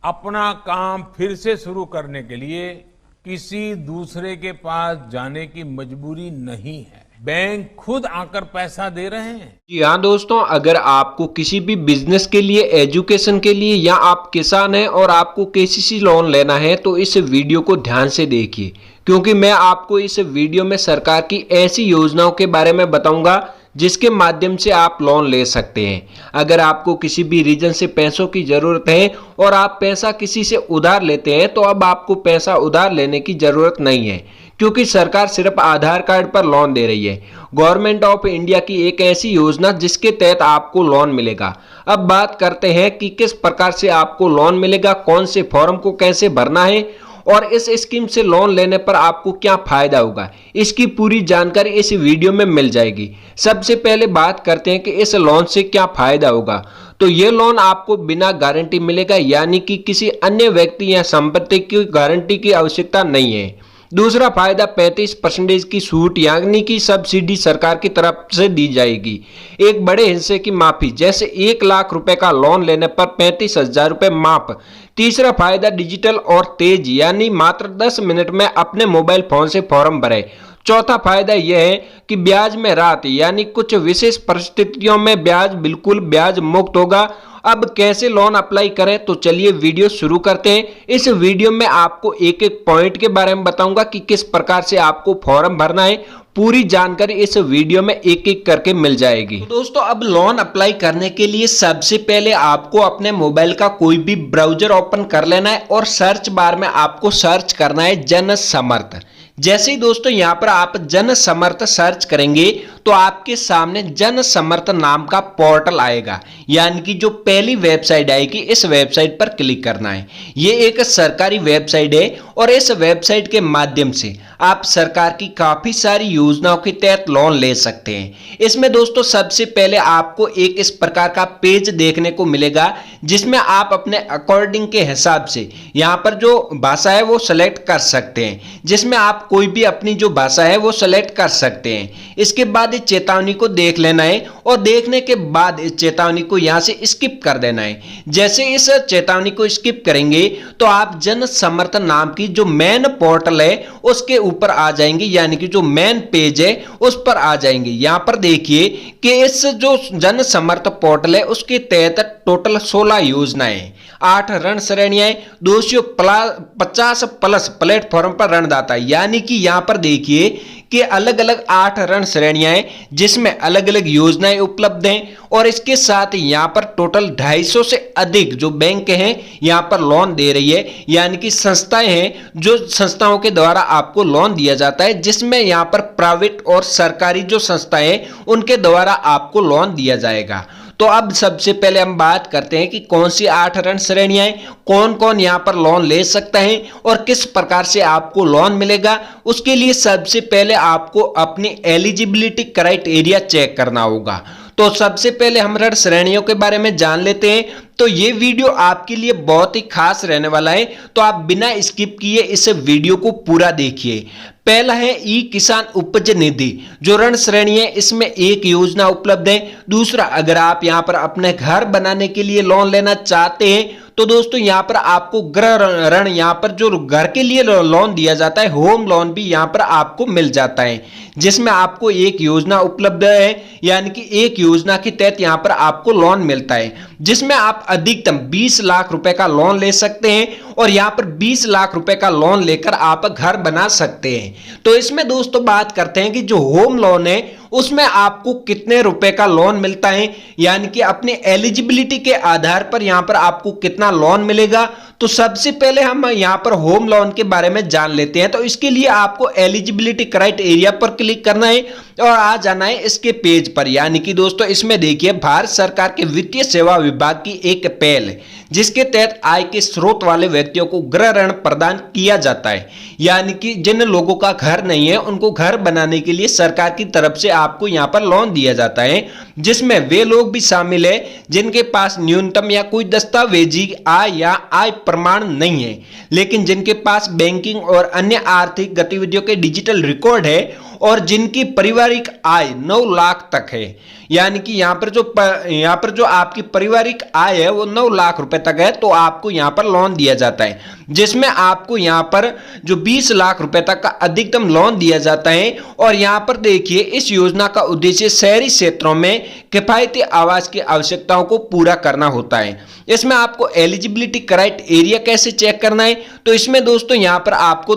अपना काम फिर से शुरू करने के लिए किसी दूसरे के पास जाने की मजबूरी नहीं है। बैंक खुद आकर पैसा दे रहे हैं। जी हाँ दोस्तों, अगर आपको किसी भी बिजनेस के लिए, एजुकेशन के लिए, या आप किसान हैं और आपको केसीसी लोन लेना है तो इस वीडियो को ध्यान से देखिए, क्योंकि मैं आपको इस वीडियो में सरकार की ऐसी योजनाओं के बारे में बताऊंगा जिसके माध्यम से आप लोन ले सकते हैं। अगर आपको किसी भी रीजन से पैसों की ज़रूरत है और आप पैसा किसी से उधार लेते हैं तो अब आपको पैसा उधार लेने की ज़रूरत नहीं है, क्योंकि सरकार सिर्फ आधार कार्ड पर लोन दे रही है। गवर्नमेंट ऑफ इंडिया की एक ऐसी योजना जिसके तहत आपको लोन मिलेगा। अब बात करते हैं कि किस प्रकार से आपको लोन मिलेगा, कौन से फॉर्म को कैसे भरना है और इस स्कीम से लोन लेने पर आपको क्या फायदा होगा। इसकी पूरी जानकारी इस वीडियो में मिल जाएगी। सबसे पहले बात करते हैं कि इस लोन से क्या फायदा होगा। तो ये लोन आपको बिना गारंटी मिलेगा, यानी कि किसी अन्य व्यक्ति या संपत्ति की गारंटी की आवश्यकता नहीं है। दूसरा फायदा 35% की छूट यानी कि सब्सिडी सरकार की तरफ से दी जाएगी। एक बड़े हिस्से की माफी, जैसे 1 लाख रुपए का लोन लेने पर 35,000 रुपए माफ। तीसरा फायदा डिजिटल और तेज, यानी मात्र 10 मिनट में अपने मोबाइल फोन से फॉर्म भरें। चौथा फायदा यह है कि ब्याज में राहत, यानी कुछ विशेष परिस्थितियों में ब्याज बिल्कुल ब्याज मुक्त होगा। अब कैसे लोन अप्लाई करें, तो चलिए वीडियो शुरू करते हैं। इस वीडियो में आपको एक एक पॉइंट के बारे में बताऊंगा कि किस प्रकार से आपको फॉर्म भरना है। पूरी जानकारी इस वीडियो में एक एक करके मिल जाएगी। तो दोस्तों, अब लोन अप्लाई करने के लिए सबसे पहले आपको अपने मोबाइल का कोई भी ब्राउजर ओपन कर लेना है और सर्च बार में आपको सर्च करना है जन समर्थ। जैसे ही दोस्तों यहाँ पर आप जन समर्थ सर्च करेंगे तो आपके सामने जन समर्थ नाम का पोर्टल आएगा, यानी कि जो पहली वेबसाइट आएगी इस वेबसाइट पर क्लिक करना है। ये एक सरकारी वेबसाइट है और इस वेबसाइट के माध्यम से आप सरकार की काफी सारी योजनाओं के तहत लोन ले सकते हैं। इसमें दोस्तों सबसे पहले आपको एक इस प्रकार का पेज देखने को मिलेगा, जिसमें आप अपने अकॉर्डिंग के हिसाब से यहाँ पर जो भाषा है वो सेलेक्ट कर सकते हैं, जिसमें आप कोई भी अपनी जो भाषा है वो सेलेक्ट कर सकते हैं। इसके बाद इस चेतावनी को देख लेना है और देखने के बाद इस चेतावनी को यहाँ से स्किप कर देना है। जैसे इस चेतावनी को स्किप करेंगे तो आप जन समर्थ नाम की जो मेन पोर्टल है उसके ऊपर आ जाएंगे, यानी कि जो मेन पेज है उस पर आ जाएंगे। यहाँ पर देखिए कि इस जो जन समर्थ पोर्टल है उसके तहत टोटल 16 योजनाएं, 8 ऋण श्रेणियां, 250 प्लस प्लेटफॉर्म पर ऋणदाता, यानी कि यहाँ पर देखिए कि अलग अलग 8 ऋण श्रेणियां हैं जिसमें अलग अलग योजनाएं उपलब्ध हैं। और इसके साथ यहाँ पर टोटल 250 से अधिक जो बैंक हैं यहाँ पर लोन दे रही है, यानी कि संस्थाएं हैं जो संस्थाओं के द्वारा आपको लोन दिया जाता है, जिसमें यहाँ पर प्राइवेट और सरकारी जो संस्थाएं हैं उनके द्वारा आपको लोन दिया जाएगा। तो अब सबसे पहले हम बात करते हैं कि कौन सी 8 ऋण श्रेणियां हैं, कौन कौन यहां पर लोन ले सकता है और किस प्रकार से आपको लोन मिलेगा। उसके लिए सबसे पहले आपको अपनी एलिजिबिलिटी क्राइटेरिया चेक करना होगा। तो सबसे पहले हम ऋण श्रेणियों के बारे में जान लेते हैं। तो ये वीडियो आपके लिए बहुत ही खास रहने वाला है, तो आप बिना स्किप किए इस वीडियो को पूरा देखिए। पहला है ई किसान उपज निधि, जो ऋण श्रेणी है इसमें एक योजना उपलब्ध है। दूसरा, अगर आप यहां पर अपने घर बनाने के लिए लोन लेना चाहते हैं तो दोस्तों यहाँ पर आपको गृह ऋण, यहाँ पर जो घर के लिए लोन दिया जाता है, होम लोन भी यहाँ पर आपको मिल जाता है, जिसमें आपको एक योजना उपलब्ध है, यानी कि एक योजना के तहत यहाँ पर आपको लोन मिलता है, जिसमें आप अधिकतम 20 लाख रुपए का लोन ले सकते हैं और यहाँ पर 20 लाख रुपए का लोन लेकर आप घर बना सकते हैं। तो इसमें दोस्तों बात करते हैं कि जो होम लोन है उसमें आपको कितने रुपए का लोन मिलता है, यानी कि अपनी एलिजिबिलिटी के आधार पर यहाँ पर आपको कितना लोन मिलेगा। तो सबसे पहले हम यहाँ पर होम लोन के बारे में जान लेते हैं। तो इसके लिए आपको एलिजिबिलिटी क्राइटेरिया पर क्लिक करना है और आ जाना है इसके पेज पर, यानी कि दोस्तों इसमें देखिए भारत सरकार के वित्तीय सेवा विभाग की एक पहल है जिसके तहत आय के स्रोत वाले व्यक्तियों को गृह ऋण प्रदान किया जाता है, यानी कि जिन लोगों का घर नहीं है उनको घर बनाने के लिए सरकार की तरफ से आपको यहाँ पर लोन दिया जाता है, जिसमें वे लोग भी शामिल है जिनके पास न्यूनतम या कोई दस्तावेजी आय या आय प्रमाण नहीं है, लेकिन जिनके पास बैंकिंग और अन्य आर्थिक गतिविधियों के डिजिटल रिकॉर्ड है और जिनकी पारिवारिक आय 9 लाख तक है। यानी कि यहाँ पर जो आपकी पारिवारिक आय है वो 9 लाख रुपए तक है तो आपको यहाँ पर लोन दिया जाता है, जिसमें आपको यहाँ पर जो 20 लाख रुपए तक का अधिकतम लोन दिया जाता है। और यहाँ पर देखिए इस योजना का उद्देश्य शहरी क्षेत्रों में किफायती आवास की आवश्यकताओं को पूरा करना होता है। इसमें आपको एलिजिबिलिटी क्राइटेरिया कैसे चेक करना है, तो इसमें दोस्तों यहाँ पर आपको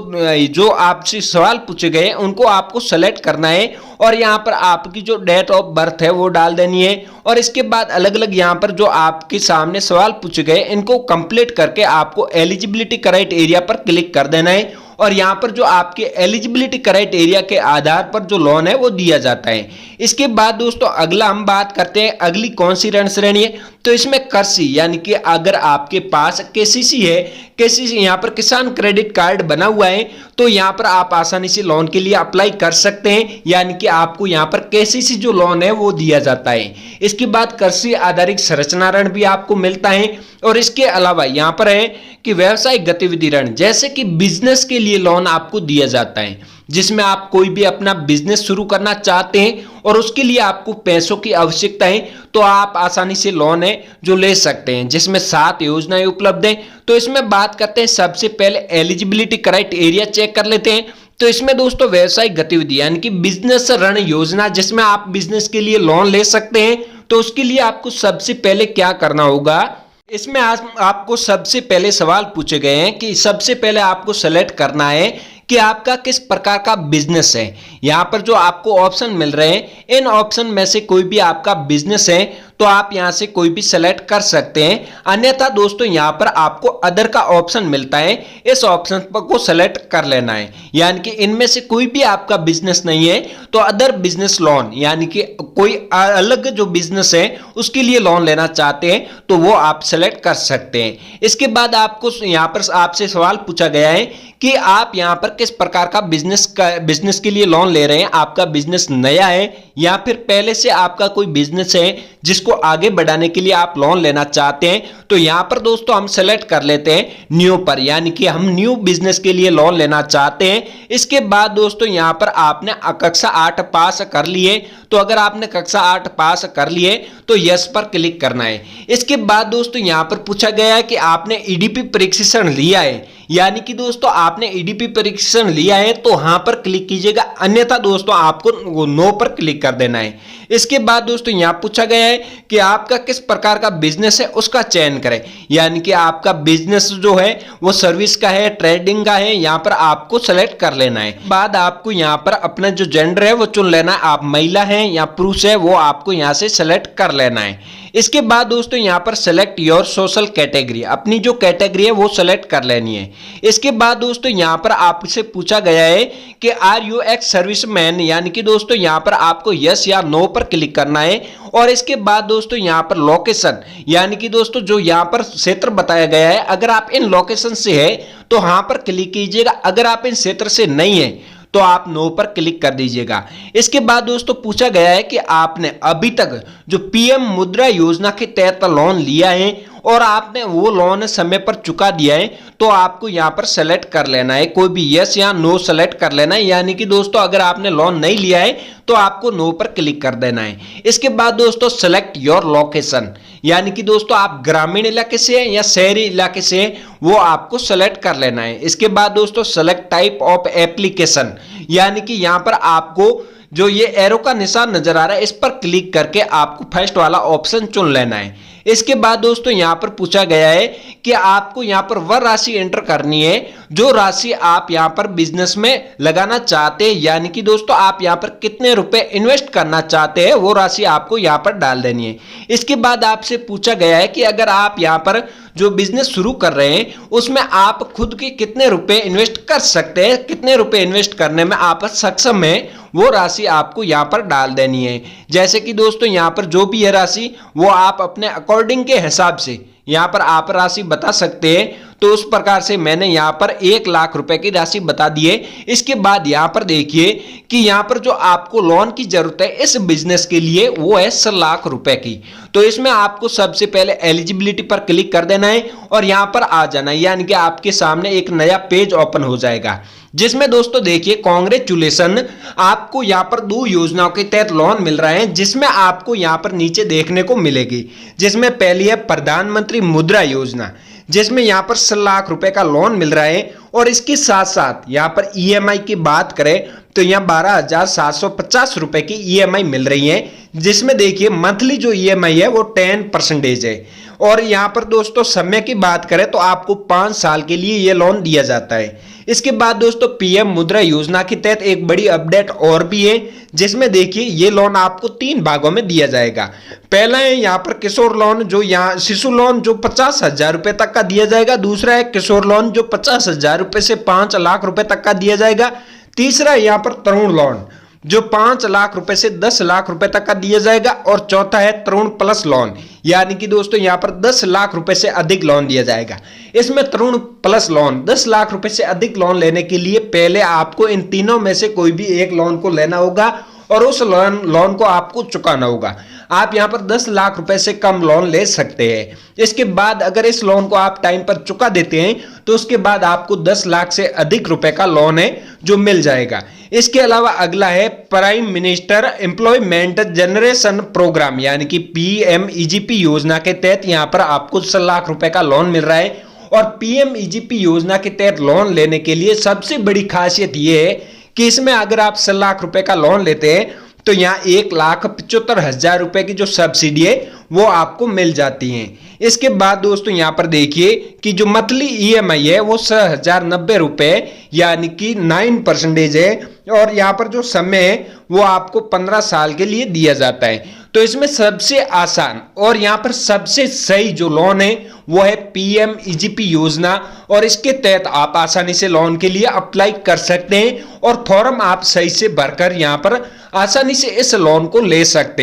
जो आपसे सवाल पूछे गए उनको आपको सेलेक्ट करना है और यहाँ पर आपकी जो डेट ऑफ बर्थ है वो डाल देनी है। और इसके बाद अलग अलग यहाँ पर जो आपके सामने सवाल पूछे गए इनको कंप्लीट करके आपको एलिजिबिलिटी क्राइटेरिया पर क्लिक कर देना है और यहाँ पर जो आपके एलिजिबिलिटी क्राइटेरिया के आधार पर जो लोन है वो दिया जाता है। इसके बाद दोस्तों अगला हम बात करते हैं अगली कौन सी ऋण श्रेणी है, तो इसमें कृषि यानी कि अगर आपके पास केसीसी है, केसीसी यहाँ पर किसान क्रेडिट कार्ड बना हुआ है तो यहाँ पर आप आसानी से लोन के लिए अप्लाई कर सकते हैं, यानी कि आपको यहाँ पर केसीसी जो लोन है वो दिया जाता है। इसके बाद कृषि आधारित संरचना ऋण भी आपको मिलता है और इसके अलावा यहाँ पर है कि व्यवसायिक गतिविधि ऋण, जैसे कि बिजनेस के लिए लोन आपको दिया जाता है, जिसमें आप कोई भी अपना बिजनेस शुरू करना चाहते हैं और उसके लिए आपको पैसों की आवश्यकता है तो आप आसानी से लोन है जो ले सकते हैं, जिसमें 7 योजनाएं उपलब्ध हैं। तो इसमें बात करते हैं, सबसे पहले एलिजिबिलिटी क्राइटेरिया चेक कर लेते हैं। तो इसमें दोस्तों व्यवसायिक गतिविधि यानी कि बिजनेस ऋण योजना, जिसमें आप बिजनेस के लिए लोन ले सकते हैं, तो उसके लिए आपको सबसे पहले क्या करना होगा, इसमें आपको सबसे पहले सवाल पूछे गए हैं कि सबसे पहले आपको सेलेक्ट करना है कि आपका किस प्रकार का बिजनेस है। यहाँ पर जो आपको ऑप्शन मिल रहे हैं इन ऑप्शन में से कोई भी आपका बिजनेस है तो आप यहाँ से कोई भी सेलेक्ट कर सकते हैं, अन्यथा दोस्तों यहाँ पर आपको अदर का ऑप्शन मिलता है, इस ऑप्शन पर को सेलेक्ट कर लेना है। यानी कि इनमें से कोई भी आपका बिजनेस नहीं है तो अदर बिजनेस लोन यानी कि कोई अलग जो बिजनेस है उसके लिए लोन लेना चाहते हैं तो वो आप सेलेक्ट कर सकते हैं। इसके बाद आपको यहाँ पर आपसे सवाल पूछा गया है कि आप यहाँ पर किस प्रकार का बिजनेस के लिए लोन ले रहे हैं, आपका बिजनेस नया है या फिर पहले से आपका कोई बिजनेस है जिसको आगे बढ़ाने के लिए आप लोन लेना चाहते हैं। तो यहाँ पर दोस्तों हम सेलेक्ट कर लेते हैं न्यू पर, यानी कि हम न्यू बिजनेस के लिए लोन लेना चाहते हैं। इसके बाद दोस्तों यहाँ पर आपने कक्षा 8 पास कर लिए, तो अगर आपने कक्षा 8 पास कर लिए तो यस पर क्लिक करना है। इसके बाद दोस्तों यहाँ पर पूछा गया है कि आपने ईडीपी प्रशिक्षण लिया है, यानी कि दोस्तों आपने ईडीपी प्रशिक्षण लिया है तो हाँ पर क्लिक कीजिएगा, अन्यथा दोस्तों आपको नो पर क्लिक कर देना है। इसके बाद दोस्तों यहाँ पूछा गया है कि आपका किस प्रकार का बिजनेस है उसका चयन करें, यानी कि आपका बिजनेस जो है वो सर्विस का है, ट्रेडिंग का है, यहाँ पर आपको सेलेक्ट कर लेना है। बाद आपको यहाँ पर अपना जो जेंडर है वो चुन लेना है, आप महिला हैं या पुरुष है वो आपको यहाँ से सेलेक्ट कर लेना है। इसके बाद दोस्तों यहाँ पर सेलेक्ट योर सोशल कैटेगरी, अपनी जो कैटेगरी है वो सेलेक्ट कर लेनी है। इसके बाद दोस्तों यहाँ पर आपसे पूछा गया है कि आर यू एक्स सर्विसमैन, यानी कि दोस्तों यहाँ पर आपको यस या नो पर क्लिक करना है। और इसके बाद दोस्तों यहाँ पर लोकेशन, यानी कि दोस्तों जो यहाँ पर क्षेत्र बताया गया है अगर आप इन लोकेशन से है तो हाँ पर क्लिक कीजिएगा, अगर आप इन क्षेत्र से नहीं है तो आप नो पर क्लिक कर दीजिएगा। इसके बाद दोस्तों पूछा गया है कि आपने अभी तक जो पीएम मुद्रा योजना के तहत लोन लिया है और आपने वो लोन समय पर चुका दिया है तो आपको यहाँ पर सेलेक्ट कर लेना है, कोई भी यस या नो सेलेक्ट कर लेना है। यानी कि दोस्तों अगर आपने लोन नहीं लिया है तो आपको नो पर क्लिक कर देना है। इसके बाद दोस्तों सेलेक्ट योर लोकेशन, यानी कि दोस्तों आप ग्रामीण इलाके से हैं या शहरी इलाके से हैं वो आपको सेलेक्ट कर लेना है। इसके बाद दोस्तों सेलेक्ट टाइप ऑफ एप्लीकेशन, यानी कि यहाँ पर आपको जो ये एरो का निशान नजर आ रहा है इस पर क्लिक करके आपको फर्स्ट वाला ऑप्शन चुन लेना है। इसके बाद दोस्तों यहाँ पर पूछा गया है कि आपको यहाँ पर वह राशि एंटर करनी है जो राशि आप यहाँ पर बिजनेस में लगाना चाहते हैं, यानी कि दोस्तों आप यहाँ पर कितने रुपए इन्वेस्ट करना चाहते हैं वो राशि आपको यहाँ पर डाल देनी है। इसके बाद आपसे पूछा गया है कि अगर आप यहाँ पर जो बिजनेस शुरू कर रहे हैं उसमें आप खुद के कितने रुपए इन्वेस्ट कर सकते हैं, कितने रुपए इन्वेस्ट करने में आप सक्षम हैं वो राशि आपको यहाँ पर डाल देनी है। जैसे कि दोस्तों यहाँ पर जो भी है राशि वो आप अपने अकॉर्डिंग के हिसाब से यहाँ पर आप राशि बता सकते हैं। तो उस प्रकार से मैंने यहाँ पर 1 लाख रुपए की राशि बता दी है। इसके बाद यहाँ पर देखिए कि यहाँ पर जो आपको लोन की जरूरत है इस बिजनेस के लिए वो है 1 लाख रुपए की। तो इसमें आपको सबसे पहले एलिजिबिलिटी पर क्लिक कर देना है और यहाँ पर आ जाना है, यानी कि आपके सामने एक नया पेज ओपन हो जाएगा, जिसमें दोस्तों देखिए कांग्रेचुलेशन, आपको यहाँ पर 2 योजनाओं के तहत लोन मिल रहे हैं, जिसमें आपको यहाँ पर नीचे देखने को मिलेगी। जिसमें पहली है प्रधानमंत्री मुद्रा योजना, जिसमें यहाँ पर 1 लाख रुपए का लोन मिल रहा है। और इसके साथ साथ यहाँ पर ईएमआई की बात करें तो यहाँ 12,750 रुपए की ईएमआई मिल रही है, जिसमें देखिए मंथली जो ईएमआई है वो 10% है। और यहाँ पर दोस्तों समय की बात करें तो आपको 5 साल के लिए ये लोन दिया जाता है। इसके बाद दोस्तों पीएम मुद्रा योजना के तहत एक बड़ी अपडेट और भी है, जिसमें देखिए ये लोन आपको 3 भागों में दिया जाएगा। पहला है यहाँ पर किशोर लोन, जो यहाँ शिशु लोन जो 50,000 रुपए तक का दिया जाएगा। दूसरा है किशोर लोन जो 50,000 रुपए से 5 लाख रुपए तक का दिया जाएगा। तीसरा है यहाँ पर तरुण लोन जो 5 लाख रुपए से 10 लाख रुपए तक का दिया जाएगा। और चौथा है तरुण प्लस लोन, यानी कि दोस्तों यहाँ पर 10 लाख रुपए से अधिक लोन दिया जाएगा। इसमें तरुण प्लस लोन 10 लाख रुपए से अधिक लोन लेने के लिए पहले आपको इन तीनों में से कोई भी एक लोन को लेना होगा और उस लोन को आपको चुकाना होगा। आप यहाँ पर 10 लाख रुपए से कम लोन ले सकते हैं। इसके बाद अगर इस लोन को आप टाइम पर चुका देते हैं तो उसके बाद आपको 10 लाख से अधिक रुपए का लोन है जो मिल जाएगा। इसके अलावा अगला है prime minister employment generation programme, यानी कि पीएमईजीपी योजना के तहत यहाँ पर आपको 1 लाख रुपए का लोन मिल रहा है। और पीएमईजीपी योजना के तहत लोन लेने के लिए सबसे बड़ी खासियत यह है कि इसमें अगर आप 1 लाख रुपए का लोन लेते हैं तो यहाँ 1,75,000 रुपए की जो सब्सिडी है वो आपको मिल जाती है। इसके बाद दोस्तों यहाँ पर देखिए कि जो मंथली ईएमआई है वो 6,090 रुपए यानी कि 9% है। और यहाँ पर जो समय है वो आपको 15 साल के लिए दिया जाता है। तो इसमें सबसे आसान और यहाँ पर सबसे सही जो लोन है वो है पीएमईजीपी योजना, और इसके तहत आप आसानी से लोन के लिए अप्लाई कर सकते हैं और फॉर्म आप सही से भरकर यहाँ पर आसानी से इस लोन को ले सकते हैं।